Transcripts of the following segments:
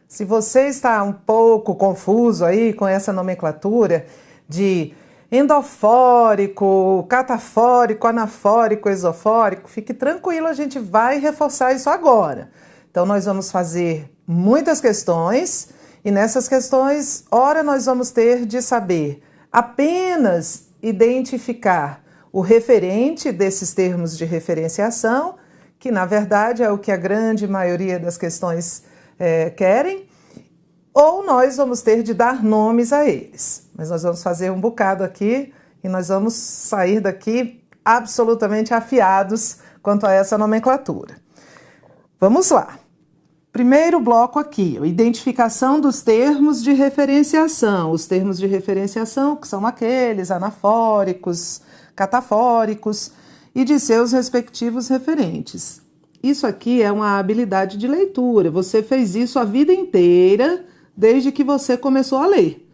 Se você está um pouco confuso aí com essa nomenclatura de endofórico, catafórico, anafórico, esofórico, fique tranquilo, a gente vai reforçar isso agora. Então, nós vamos fazer muitas questões e nessas questões, ora, nós vamos ter de saber apenas identificar o referente desses termos de referenciação, que na verdade é o que a grande maioria das questões querem, ou nós vamos ter de dar nomes a eles. Mas nós vamos fazer um bocado aqui e nós vamos sair daqui absolutamente afiados quanto a essa nomenclatura. Vamos lá. Primeiro bloco aqui, identificação dos termos de referenciação. Os termos de referenciação que são aqueles anafóricos, catafóricos e de seus respectivos referentes. Isso aqui é uma habilidade de leitura. Você fez isso a vida inteira, desde que você começou a ler.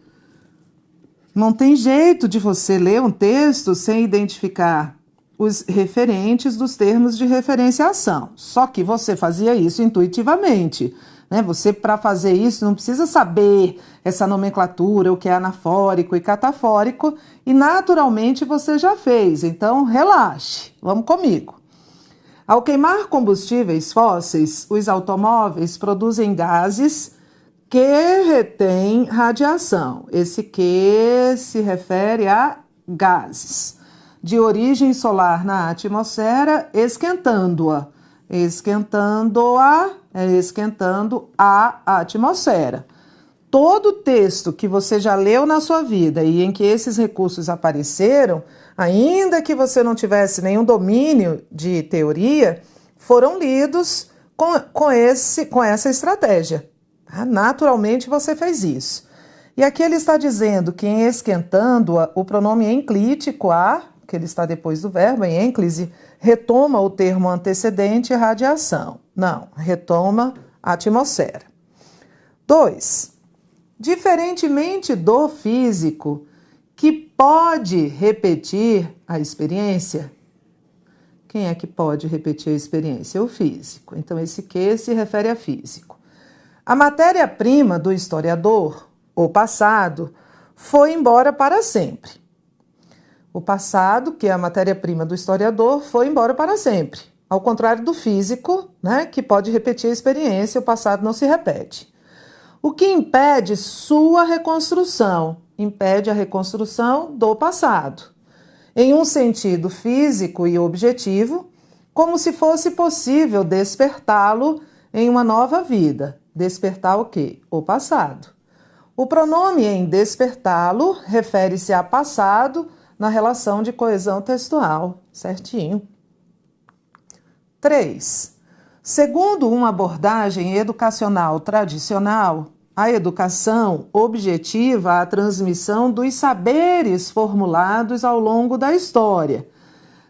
Não tem jeito de você ler um texto sem identificar os referentes dos termos de referenciação. Só que você fazia isso intuitivamente, né? Você, para fazer isso, não precisa saber essa nomenclatura, o que é anafórico e catafórico, e naturalmente você já fez. Então, relaxe. Vamos comigo. Ao queimar combustíveis fósseis, os automóveis produzem gases que retêm radiação. Esse que se refere a gases de origem solar na atmosfera, esquentando a atmosfera. Todo texto que você já leu na sua vida e em que esses recursos apareceram, ainda que você não tivesse nenhum domínio de teoria, foram lidos com essa estratégia. Naturalmente você fez isso. E aqui ele está dizendo que em esquentando-a, o pronome enclítico a, que ele está depois do verbo, em ênclise, retoma o termo antecedente radiação. Não, retoma a atmosfera. 2. Diferentemente do físico, que pode repetir a experiência. Quem é que pode repetir a experiência? O físico. Então, esse que se refere a físico. A matéria-prima do historiador, o passado, foi embora para sempre. O passado, que é a matéria-prima do historiador, foi embora para sempre. Ao contrário do físico, né, que pode repetir a experiência, o passado não se repete. O que impede sua reconstrução? Impede a reconstrução do passado. Em um sentido físico e objetivo, como se fosse possível despertá-lo em uma nova vida. Despertar o quê? O passado. O pronome em despertá-lo refere-se a passado na relação de coesão textual, certinho. 3. Segundo uma abordagem educacional tradicional, a educação objetiva a transmissão dos saberes formulados ao longo da história,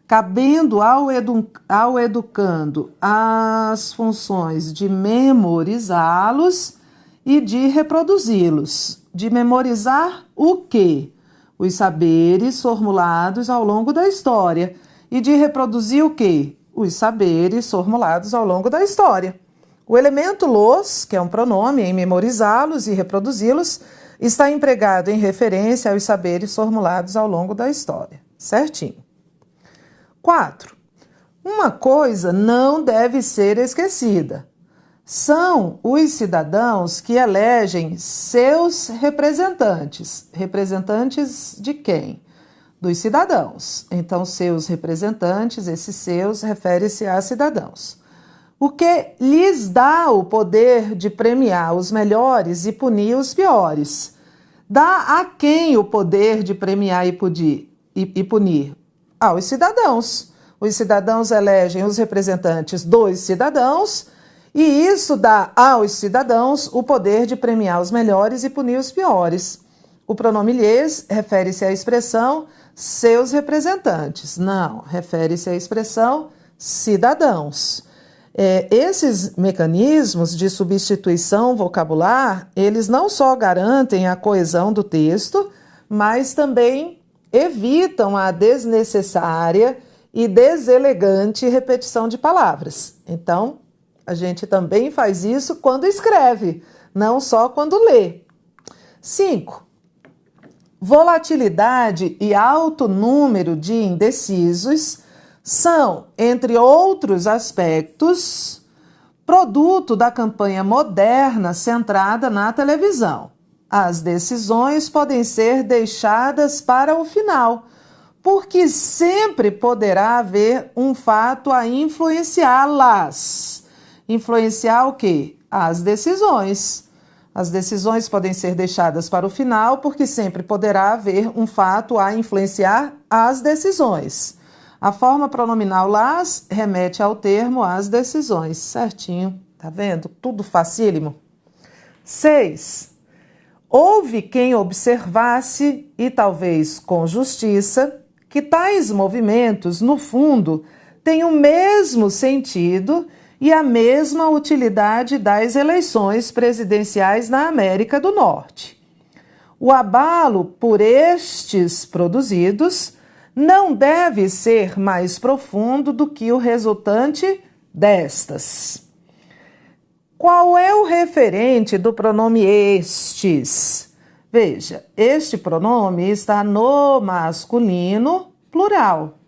cabendo ao educando as funções de memorizá-los e de reproduzi-los. De memorizar o quê? Os saberes formulados ao longo da história. E de reproduzir o quê? Os saberes formulados ao longo da história. O elemento los, que é um pronome em memorizá-los e reproduzi-los, está empregado em referência aos saberes formulados ao longo da história. Certinho. 4. Uma coisa não deve ser esquecida. São os cidadãos que elegem seus representantes. Representantes de quem? Dos cidadãos. Então, seus representantes, esses seus, refere-se a cidadãos. O que lhes dá o poder de premiar os melhores e punir os piores. Dá a quem o poder de premiar e punir? Aos cidadãos. Os cidadãos elegem os representantes dos cidadãos e isso dá aos cidadãos o poder de premiar os melhores e punir os piores. O pronome lhes refere-se à expressão seus representantes. Não, refere-se à expressão cidadãos. Esses mecanismos de substituição vocabular, eles não só garantem a coesão do texto, mas também evitam a desnecessária e deselegante repetição de palavras. Então, a gente também faz isso quando escreve, não só quando lê. 5. Volatilidade e alto número de indecisos são, entre outros aspectos, produto da campanha moderna centrada na televisão. As decisões podem ser deixadas para o final, porque sempre poderá haver um fato a influenciá-las. Influenciar o quê? As decisões. As decisões podem ser deixadas para o final, porque sempre poderá haver um fato a influenciar as decisões. A forma pronominal las remete ao termo as decisões. Certinho, tá vendo? Tudo facílimo. 6. Houve quem observasse, e talvez com justiça, que tais movimentos, no fundo, têm o mesmo sentido e a mesma utilidade das eleições presidenciais na América do Norte. O abalo por estes produzidos não deve ser mais profundo do que o resultante destas. Qual é o referente do pronome estes? Veja, este pronome está no masculino plural.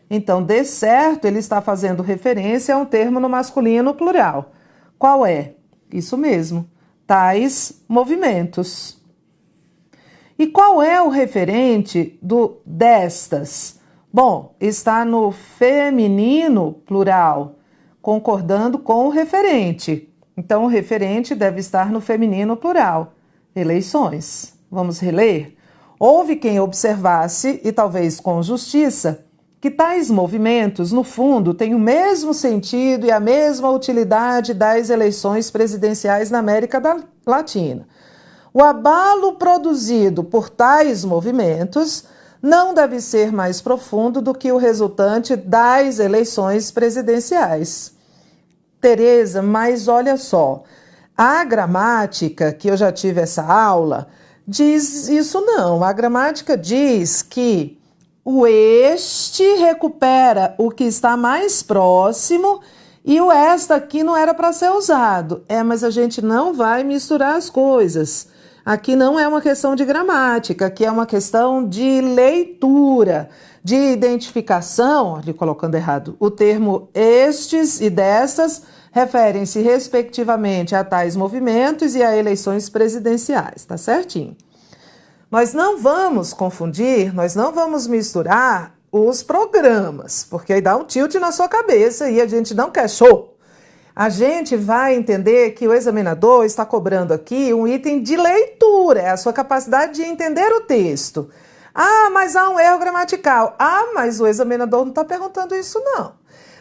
Então, de certo, ele está fazendo referência a um termo no masculino plural. Qual é? Isso mesmo, tais movimentos. E qual é o referente do destas? Bom, está no feminino plural, concordando com o referente. Então, o referente deve estar no feminino plural. Eleições. Vamos reler? Houve quem observasse, e talvez com justiça, que tais movimentos, no fundo, têm o mesmo sentido e a mesma utilidade das eleições presidenciais na América Latina. O abalo produzido por tais movimentos não deve ser mais profundo do que o resultante das eleições presidenciais. Tereza, mas olha só, a gramática, que eu já tive essa aula, diz isso não. A gramática diz que o este recupera o que está mais próximo e o esta aqui não era para ser usado. Mas a gente não vai misturar as coisas. Aqui não é uma questão de gramática, aqui é uma questão de leitura, de identificação, ali colocando errado, o termo estes e destas referem-se respectivamente a tais movimentos e a eleições presidenciais, tá certinho? Nós não vamos confundir, nós não vamos misturar os programas, porque aí dá um tilt na sua cabeça e a gente não quer show. A gente vai entender que o examinador está cobrando aqui um item de leitura, é a sua capacidade de entender o texto. Mas há um erro gramatical. Mas o examinador não está perguntando isso, não.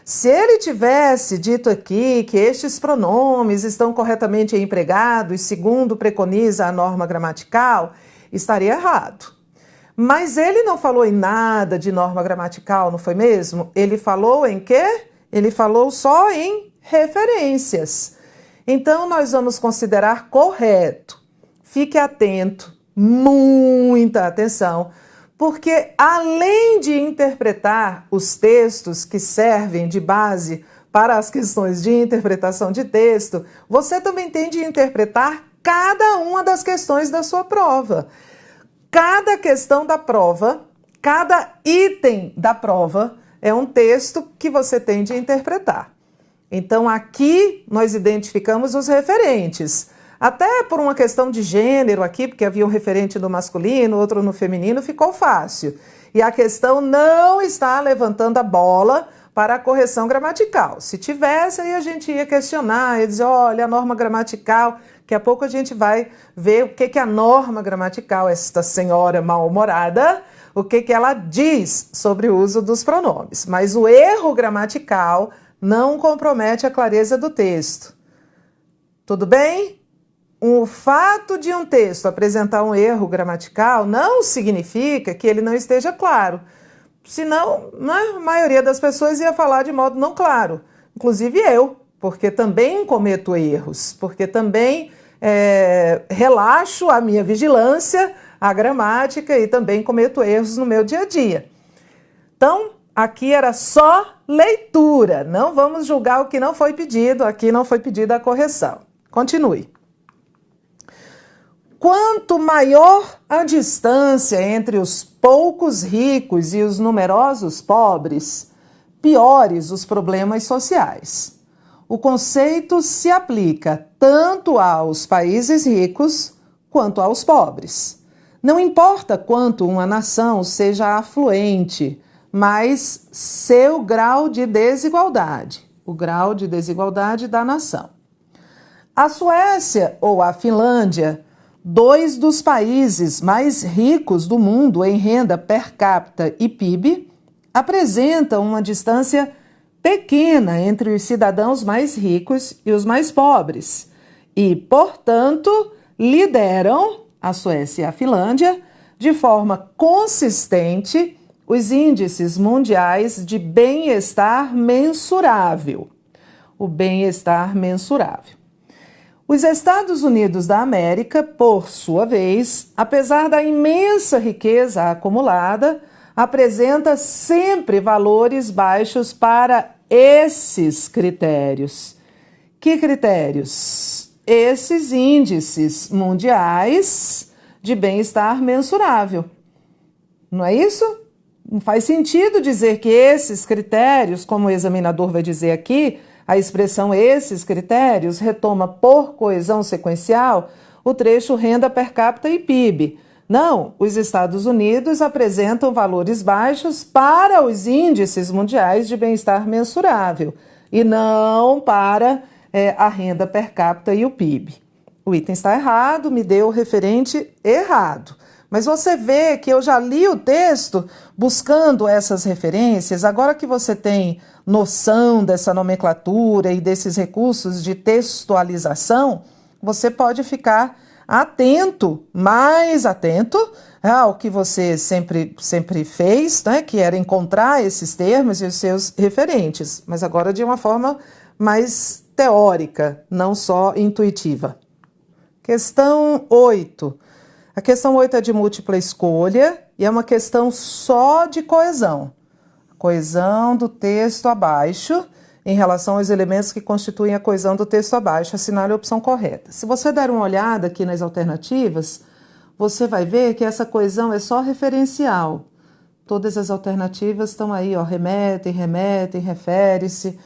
Se ele tivesse dito aqui que estes pronomes estão corretamente empregados, segundo preconiza a norma gramatical, estaria errado. Mas ele não falou em nada de norma gramatical, não foi mesmo? Ele falou em quê? Ele falou só em referências. Então, nós vamos considerar correto. Fique atento, muita atenção, porque além de interpretar os textos que servem de base para as questões de interpretação de texto, você também tem de interpretar cada uma das questões da sua prova. Cada questão da prova, cada item da prova é um texto que você tem de interpretar. Então, aqui nós identificamos os referentes. Até por uma questão de gênero aqui, porque havia um referente no masculino, outro no feminino, ficou fácil. E a questão não está levantando a bola para a correção gramatical. Se tivesse, aí a gente ia questionar, ia dizer, olha, a norma gramatical, daqui a pouco a gente vai ver o que é a norma gramatical, esta senhora mal-humorada, o que ela diz sobre o uso dos pronomes. Mas o erro gramatical não compromete a clareza do texto. Tudo bem? O fato de um texto apresentar um erro gramatical não significa que ele não esteja claro. Senão, a maioria das pessoas ia falar de modo não claro. Inclusive eu, porque também cometo erros, porque também relaxo a minha vigilância, a gramática e também cometo erros no meu dia a dia. Então, aqui era só leitura, não vamos julgar o que não foi pedido, aqui não foi pedida a correção. Continue. quanto maior a distância entre os poucos ricos e os numerosos pobres, piores os problemas sociais. O conceito se aplica tanto aos países ricos quanto aos pobres. Não importa quanto uma nação seja afluente, mas seu grau de desigualdade, o grau de desigualdade da nação. A Suécia ou a Finlândia, dois dos países mais ricos do mundo em renda per capita e PIB, apresentam uma distância pequena entre os cidadãos mais ricos e os mais pobres e, portanto, lideram, a Suécia e a Finlândia, de forma consistente os índices mundiais de bem-estar mensurável. O bem-estar mensurável. Os Estados Unidos da América, por sua vez, apesar da imensa riqueza acumulada, apresenta sempre valores baixos para esses critérios. Que critérios? Esses índices mundiais de bem-estar mensurável. Não é isso? Não faz sentido dizer que esses critérios, como o examinador vai dizer aqui, a expressão esses critérios retoma por coesão sequencial o trecho renda per capita e PIB. Não, os Estados Unidos apresentam valores baixos para os índices mundiais de bem-estar mensurável e não para a renda per capita e o PIB. O item está errado, me deu o referente errado. Mas você vê que eu já li o texto buscando essas referências. Agora que você tem noção dessa nomenclatura e desses recursos de textualização, você pode ficar atento, mais atento ao que você sempre fez, né, que era encontrar esses termos e os seus referentes, mas agora de uma forma mais teórica, não só intuitiva. Questão 8. A questão 8 é de múltipla escolha e é uma questão só de coesão. Coesão do texto abaixo em relação aos elementos que constituem a coesão do texto abaixo. Assinale a opção correta. Se você der uma olhada aqui nas alternativas, você vai ver que essa coesão é só referencial. Todas as alternativas estão aí, ó, remetem, refere-se.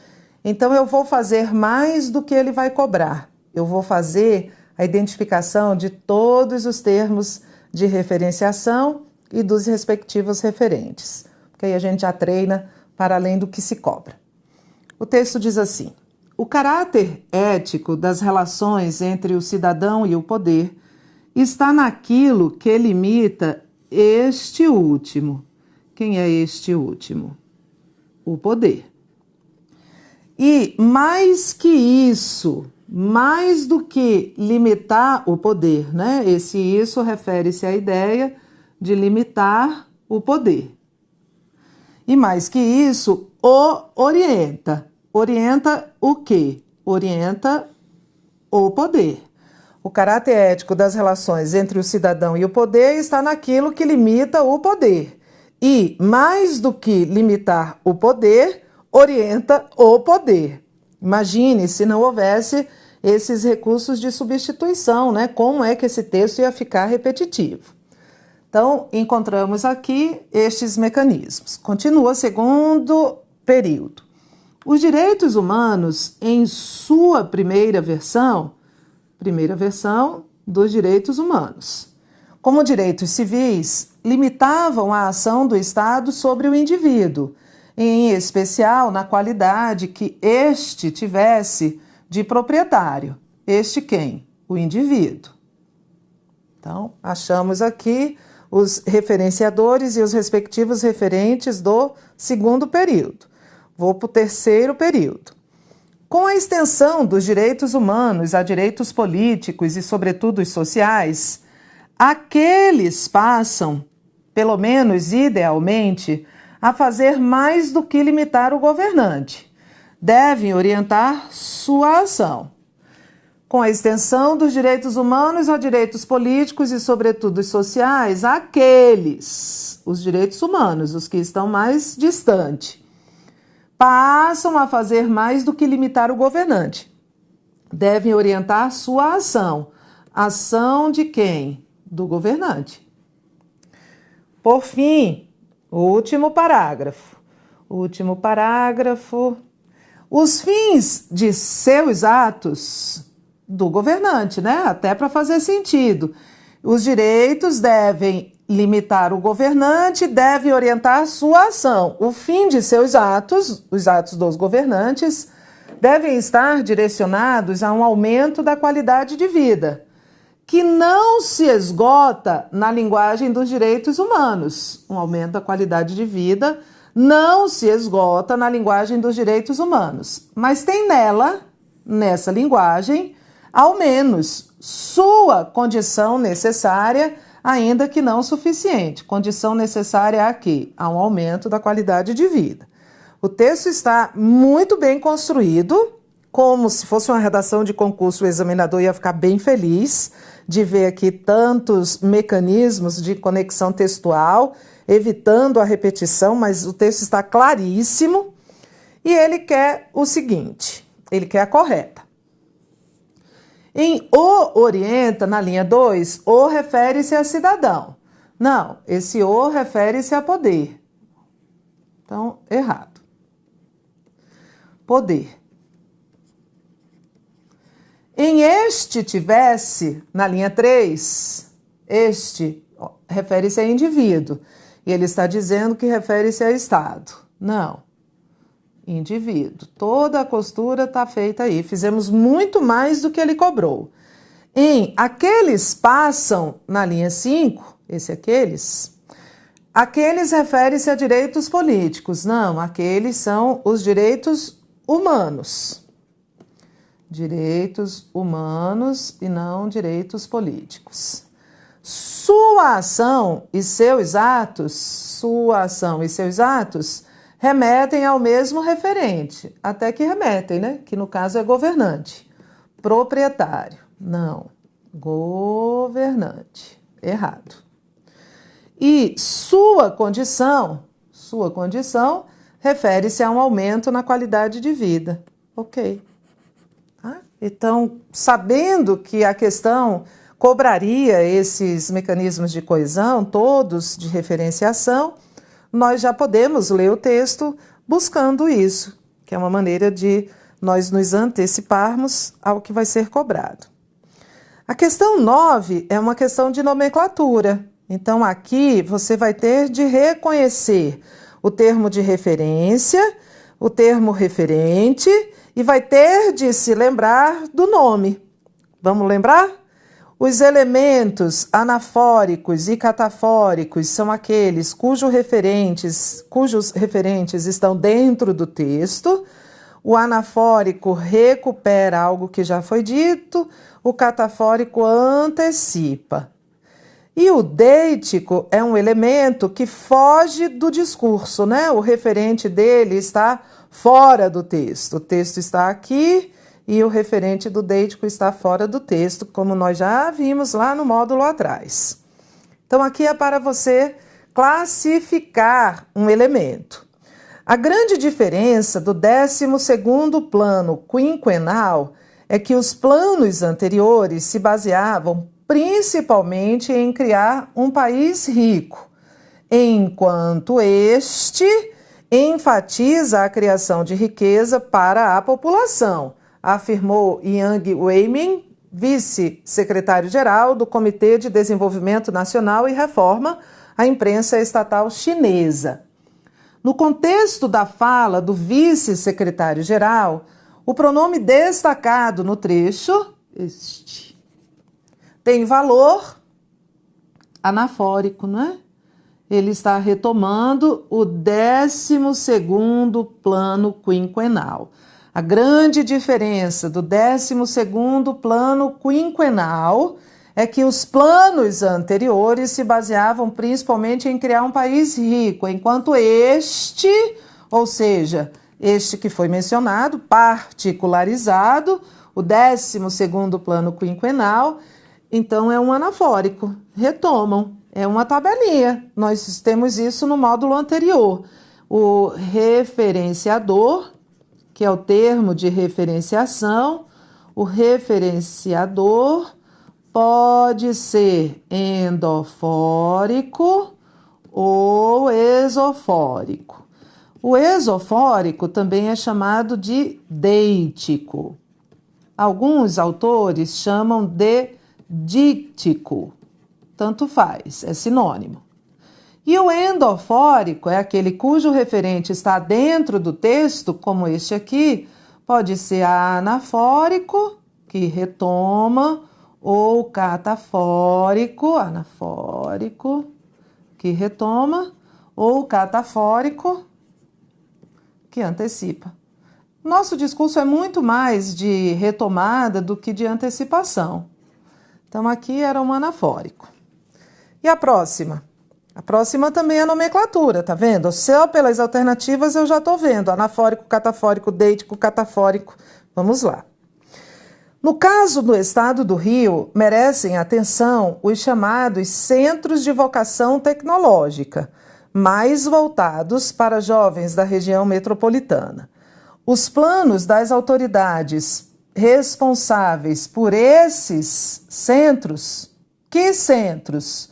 Então eu vou fazer mais do que ele vai cobrar. Eu vou fazer a identificação de todos os termos de referenciação e dos respectivos referentes, porque aí a gente já treina para além do que se cobra. O texto diz assim: o caráter ético das relações entre o cidadão e o poder está naquilo que limita este último. Quem é este último? O poder. E mais que isso, mais do que limitar o poder, né? Isso refere-se à ideia de limitar o poder. E mais que isso, o orienta. Orienta o quê? Orienta o poder. O caráter ético das relações entre o cidadão e o poder está naquilo que limita o poder. E, mais do que limitar o poder, orienta o poder. Imagine se não houvesse esses recursos de substituição, né? Como é que esse texto ia ficar repetitivo? Então, encontramos aqui estes mecanismos. Continua segundo período. Os direitos humanos, em sua primeira versão dos direitos humanos, como direitos civis, limitavam a ação do Estado sobre o indivíduo, em especial na qualidade que este tivesse de proprietário. Este quem? O indivíduo. Então, achamos aqui os referenciadores e os respectivos referentes do segundo período. Vou para o terceiro período. Com a extensão dos direitos humanos a direitos políticos e, sobretudo, os sociais, aqueles passam, pelo menos idealmente, a fazer mais do que limitar o governante. Devem orientar sua ação. Com a extensão dos direitos humanos a direitos políticos e, sobretudo, os sociais, os direitos humanos, os que estão mais distantes, passam a fazer mais do que limitar o governante. Devem orientar sua ação. Ação de quem? Do governante. Por fim, último parágrafo. Último parágrafo. Os fins de seus atos do governante, né? Até para fazer sentido. Os direitos devem limitar o governante, devem orientar sua ação. O fim de seus atos, os atos dos governantes, devem estar direcionados a um aumento da qualidade de vida, que não se esgota na linguagem dos direitos humanos. Um aumento da qualidade de vida não se esgota na linguagem dos direitos humanos, mas tem nessa linguagem, ao menos, sua condição necessária, ainda que não suficiente. Condição necessária a quê? A um aumento da qualidade de vida. O texto está muito bem construído, como se fosse uma redação de concurso, o examinador ia ficar bem feliz de ver aqui tantos mecanismos de conexão textual, evitando a repetição, mas o texto está claríssimo e ele quer o seguinte, ele quer a correta. Em o orienta, na linha 2, o refere-se a cidadão. Não, esse o refere-se a poder. Então, errado. Poder. Em este tivesse, na linha 3, este refere-se a indivíduo. E ele está dizendo que refere-se a Estado. Não. Indivíduo. Toda a costura está feita aí. Fizemos muito mais do que ele cobrou. Em aqueles passam, na linha 5, aqueles refere-se a direitos políticos. Não, aqueles são os direitos humanos. Direitos humanos e não direitos políticos. Sua ação e seus atos remetem ao mesmo referente, até que remetem, né? Que no caso é governante. Proprietário, não. Governante, errado. E sua condição refere-se a um aumento na qualidade de vida. Ok. Então, sabendo que a questão cobraria esses mecanismos de coesão, todos de referenciação, nós já podemos ler o texto buscando isso, que é uma maneira de nós nos anteciparmos ao que vai ser cobrado. A questão 9 é uma questão de nomenclatura. Então, aqui você vai ter de reconhecer o termo de referência, o termo referente, e vai ter de se lembrar do nome. Vamos lembrar? Os elementos anafóricos e catafóricos são aqueles cujos referentes estão dentro do texto. O anafórico recupera algo que já foi dito, o catafórico antecipa. E o deítico é um elemento que foge do discurso, né? O referente dele está fora do texto. O texto está aqui e o referente do deítico está fora do texto, como nós já vimos lá no módulo atrás. Então, aqui é para você classificar um elemento. A grande diferença do 12º plano quinquenal é que os planos anteriores se baseavam principalmente em criar um país rico, enquanto este enfatiza a criação de riqueza para a população, afirmou Yang Weimin, vice-secretário-geral do Comitê de Desenvolvimento Nacional e Reforma, à imprensa estatal chinesa. No contexto da fala do vice-secretário-geral, o pronome destacado no trecho, este, tem valor anafórico, não é? Ele está retomando o 12º plano quinquenal. A grande diferença do 12º plano quinquenal é que os planos anteriores se baseavam principalmente em criar um país rico, enquanto este, ou seja, este que foi mencionado, particularizado, o 12º plano quinquenal, então é um anafórico, retomam. É uma tabelinha, nós temos isso no módulo anterior. O referenciador, que é o termo de referenciação, o referenciador, pode ser endofórico ou esofórico. O esofórico também é chamado de deítico. Alguns autores chamam de dítico. Tanto faz, é sinônimo. E o endofórico é aquele cujo referente está dentro do texto, como este aqui, pode ser anafórico, que retoma, ou catafórico, anafórico, que retoma, ou catafórico, que antecipa. Nosso discurso é muito mais de retomada do que de antecipação. Então, aqui era um anafórico. E a próxima? A próxima também é nomenclatura, tá vendo? Só pelas alternativas eu já estou vendo. Anafórico, catafórico, deítico, catafórico. Vamos lá. No caso do estado do Rio, merecem atenção os chamados centros de vocação tecnológica, mais voltados para jovens da região metropolitana. Os planos das autoridades responsáveis por esses centros, que centros?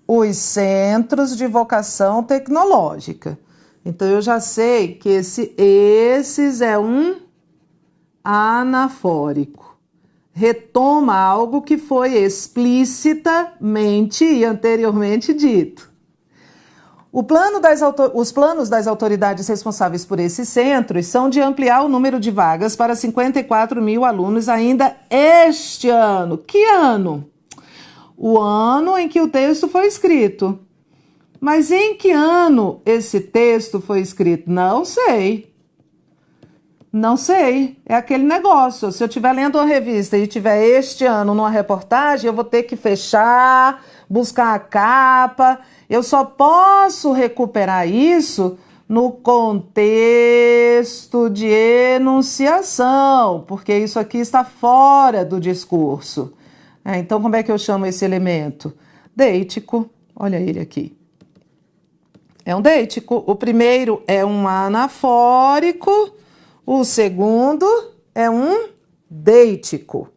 Os centros de vocação tecnológica. Então, eu já sei que esses é um anafórico. Retoma algo que foi explicitamente e anteriormente dito. Os planos das autoridades responsáveis por esses centros são de ampliar o número de vagas para 54 mil alunos ainda este ano. Que ano? O ano em que o texto foi escrito. Mas em que ano esse texto foi escrito? Não sei. Não sei. É aquele negócio. Se eu estiver lendo uma revista e tiver este ano numa reportagem, eu vou ter que fechar, buscar a capa. Eu só posso recuperar isso no contexto de enunciação, porque isso aqui está fora do discurso. Então, como é que eu chamo esse elemento? Deítico. Olha ele aqui. É um deítico. O primeiro é um anafórico. O segundo é um deítico.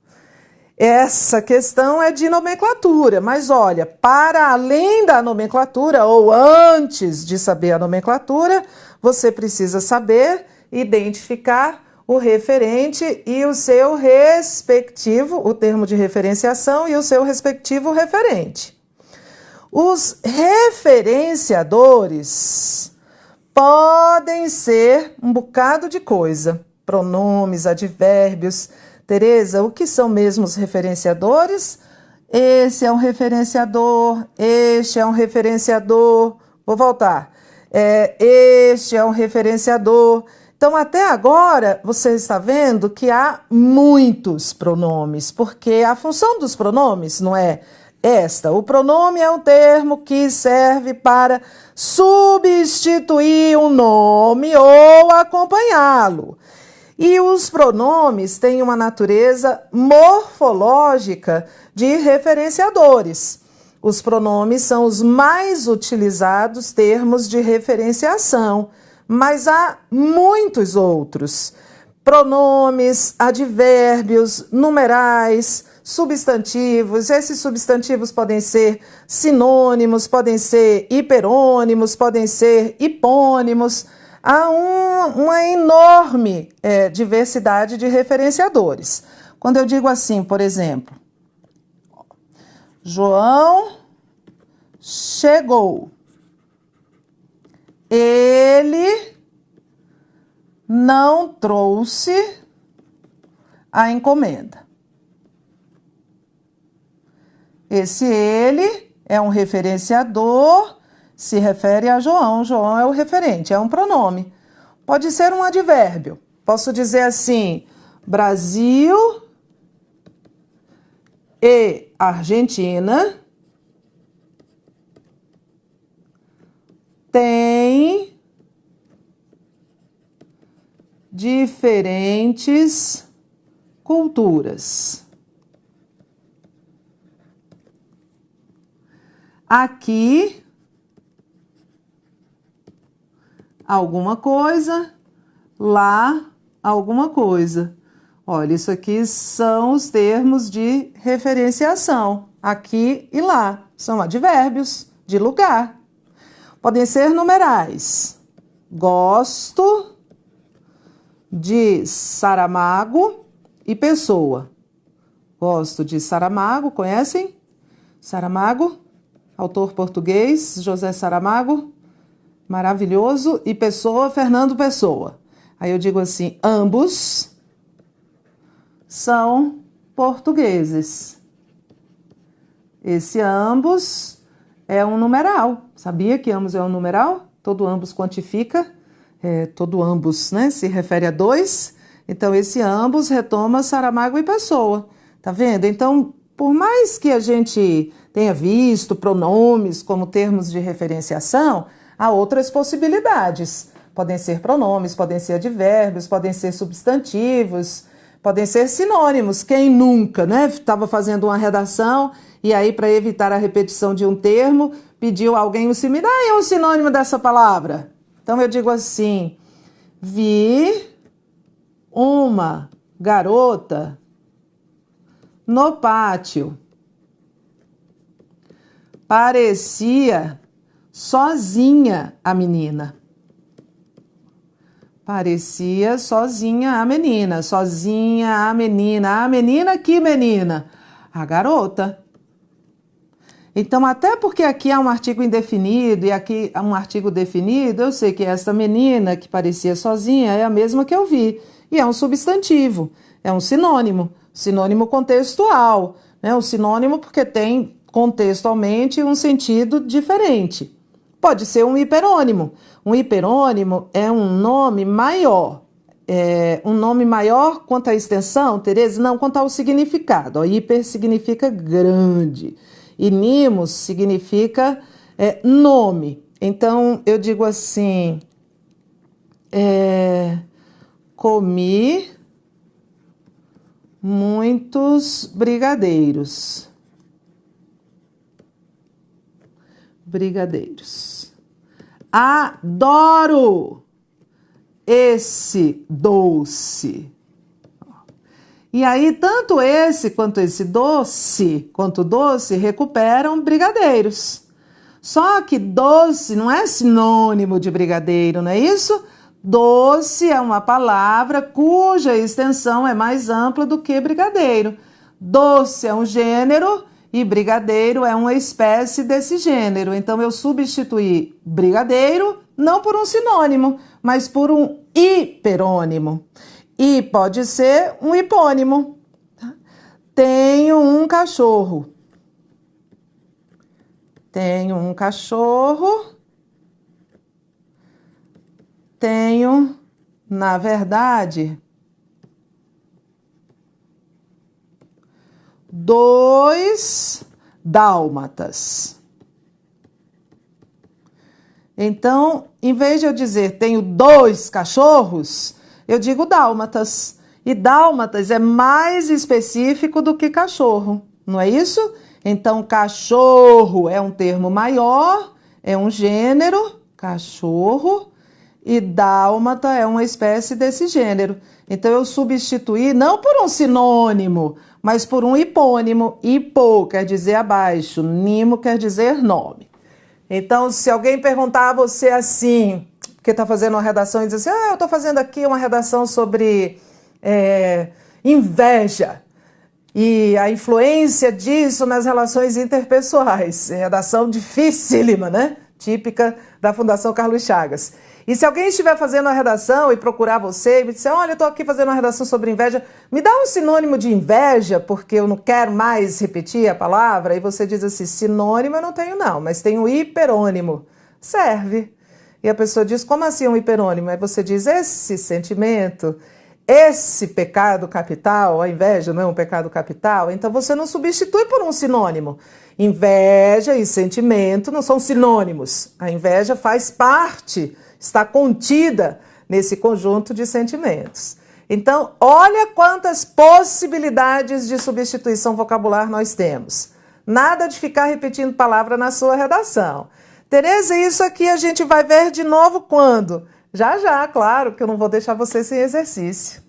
Essa questão é de nomenclatura, mas olha, para além da nomenclatura, ou antes de saber a nomenclatura, você precisa saber identificar o referente e o seu respectivo, o termo de referenciação e o seu respectivo referente. Os referenciadores podem ser um bocado de coisa, pronomes, advérbios. Tereza, o que são mesmo os referenciadores? Esse é um referenciador, este é um referenciador. Vou voltar. Este é um referenciador. Então, até agora, você está vendo que há muitos pronomes, porque a função dos pronomes não é esta. O pronome é um termo que serve para substituir um nome ou acompanhá-lo. E os pronomes têm uma natureza morfológica de referenciadores. Os pronomes são os mais utilizados termos de referenciação, mas há muitos outros. Pronomes, advérbios, numerais, substantivos. Esses substantivos podem ser sinônimos, podem ser hiperônimos, podem ser hipônimos. Há uma enorme diversidade de referenciadores. Quando eu digo assim, por exemplo, João chegou. Ele não trouxe a encomenda. Esse ele é um referenciador, se refere a João. João é o referente, é um pronome. Pode ser um advérbio. Posso dizer assim, Brasil e Argentina têm diferentes culturas. Aqui, alguma coisa, lá, alguma coisa. Olha, isso aqui são os termos de referenciação. Aqui e lá. São advérbios de lugar. Podem ser numerais. Gosto de Saramago e pessoa. Gosto de Saramago, conhecem? Saramago, autor português, José Saramago, maravilhoso. E pessoa, Fernando Pessoa. Aí eu digo assim, ambos são portugueses. Esse ambos é um numeral. Sabia que ambos é um numeral? Todo ambos quantifica. Todo ambos, né, se refere a dois. Então, esse ambos retoma Saramago e pessoa. Tá vendo? Então, por mais que a gente tenha visto pronomes como termos de referenciação, há outras possibilidades. Podem ser pronomes, podem ser advérbios, podem ser substantivos, podem ser sinônimos. Quem nunca, né, estava fazendo uma redação e aí, para evitar a repetição de um termo, pediu a alguém me dá aí um sinônimo dessa palavra. Então, eu digo assim, vi uma garota no pátio. Parecia sozinha a menina. Parecia sozinha a menina. Sozinha a menina. A menina, que menina? A garota. Então, até porque aqui há um artigo indefinido e aqui há um artigo definido, eu sei que essa menina que parecia sozinha é a mesma que eu vi. E é um substantivo, é um sinônimo contextual, né? Um sinônimo porque tem contextualmente um sentido diferente. Pode ser um hiperônimo. Um hiperônimo é um nome maior. Um nome maior quanto à extensão, Tereza? Não, quanto ao significado. Ó, hiper significa grande. E nimos significa nome. Então, eu digo assim, comi muitos brigadeiros. Brigadeiros. Adoro esse doce. E aí, tanto esse quanto esse doce, quanto doce, recuperam brigadeiros. Só que doce não é sinônimo de brigadeiro, não é isso? Doce é uma palavra cuja extensão é mais ampla do que brigadeiro. Doce é um gênero e brigadeiro é uma espécie desse gênero. Então, eu substituí brigadeiro não por um sinônimo, mas por um hiperônimo. E pode ser um hipônimo. Tenho um cachorro. Tenho um cachorro. Tenho, na verdade, 2 dálmatas. Então, em vez de eu dizer tenho 2 cachorros, eu digo dálmatas. E dálmatas é mais específico do que cachorro, não é isso? Então, cachorro é um termo maior, é um gênero, cachorro, e dálmata é uma espécie desse gênero. Então, eu substituí não por um sinônimo, mas por um hipônimo. Hipo quer dizer abaixo, nimo quer dizer nome. Então, se alguém perguntar a você assim, porque está fazendo uma redação e diz assim, eu estou fazendo aqui uma redação sobre inveja e a influência disso nas relações interpessoais. Redação dificílima, né? Típica da Fundação Carlos Chagas. E se alguém estiver fazendo a redação e procurar você e me disser, olha, eu estou aqui fazendo uma redação sobre inveja, me dá um sinônimo de inveja, porque eu não quero mais repetir a palavra, e você diz assim, sinônimo eu não tenho não, mas tenho hiperônimo. Serve. E a pessoa diz, como assim um hiperônimo? Aí você diz, esse sentimento, esse pecado capital, a inveja não é um pecado capital, então você não substitui por um sinônimo. Inveja e sentimento não são sinônimos. A inveja faz parte, está contida nesse conjunto de sentimentos. Então, olha quantas possibilidades de substituição vocabular nós temos. Nada de ficar repetindo palavra na sua redação. Tereza, isso aqui a gente vai ver de novo quando? Já, claro, que eu não vou deixar você sem exercício.